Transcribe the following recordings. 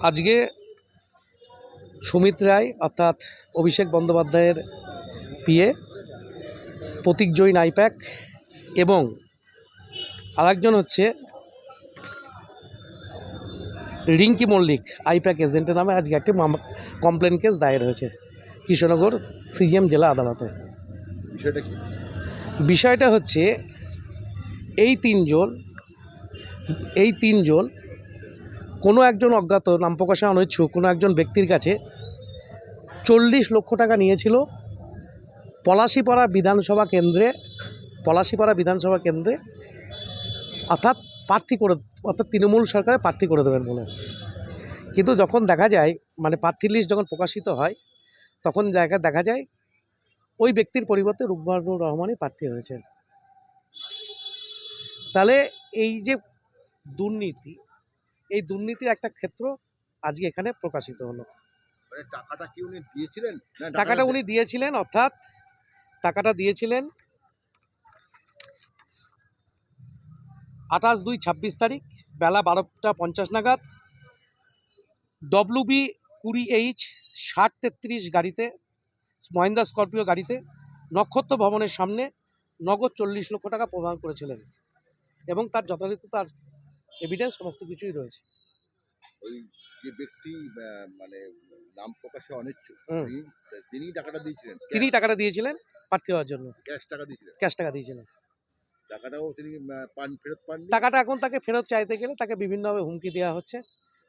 আজকে সুমিত রায় অর্থাৎ অভিষেক বন্দ্যোপাধ্যায়ের পিএ প্রতীক জৈন আইপ্যাক এবং আরেকজন হচ্ছে রিঙ্কি মল্লিক আইপ্যাক এজেন্টের নামে আজকে একটি কমপ্লেন কেস দায়ের হয়েছে কৃষ্ণনগর সিজিএম জেলা আদালতে। বিষয়টা হচ্ছে এই তিনজন কোনো একজন অজ্ঞাত নাম প্রকাশে অনিচ্ছুক কোনো একজন ব্যক্তির কাছে 40 লক্ষ টাকা নিয়েছিল পলাশীপাড়া বিধানসভা কেন্দ্রে অর্থাৎ তৃণমূল সরকারে প্রার্থী করে দেবেন বলে। কিন্তু যখন দেখা যায় প্রার্থী লিস্ট যখন প্রকাশিত হয় তখন দেখা যায় ওই ব্যক্তির পরিবর্তে রুকমানুর রহমানই প্রার্থী হয়েছেন। তাহলে এই যে দুর্নীতি, এই দুর্নীতির একটা ক্ষেত্র আজকে এখানে প্রকাশিত হলো। টাকাটা কি উনি দিয়েছিলেন? টাকাটা উনি দিয়েছিলেন, অর্থাৎ টাকাটা দিয়েছিলেন 28/2/26 তারিখ বেলা 12:50 নাগাদ WB 20H 6033 গাড়িতে, মহিন্দ্রা স্করপিও গাড়িতে নক্ষত্র ভবনের সামনে নগদ 40 লক্ষ টাকা প্রদান করেছিলেন এবং তার যথারীতি তার এভিডেন্স সমস্ত কিছুই রয়েছে। ওই যে ব্যক্তি নাম প্রকাশে অনিচ্ছুক তিনি টাকাটা দিয়েছিলেন প্রার্থী হওয়ার জন্য। ক্যাশ টাকা দিয়েছিলেন। টাকাটাও তিনি ফেরত পান। টাকাটা এখন তাকে ফেরত চাইতে গেলে তাকে বিভিন্নভাবে হুমকি দেওয়া হচ্ছে,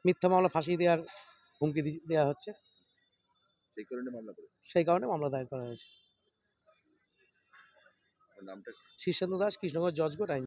মিথ্যা মামলা ফাঁসিয়ে দেওয়ার হুমকি দেওয়া হচ্ছে। সেই কারণে মামলা দায়ের করা হয়েছে। নামটা শীর্ষেন্দু দাস, কৃষ্ণনগর জজ কোর্ট আইন।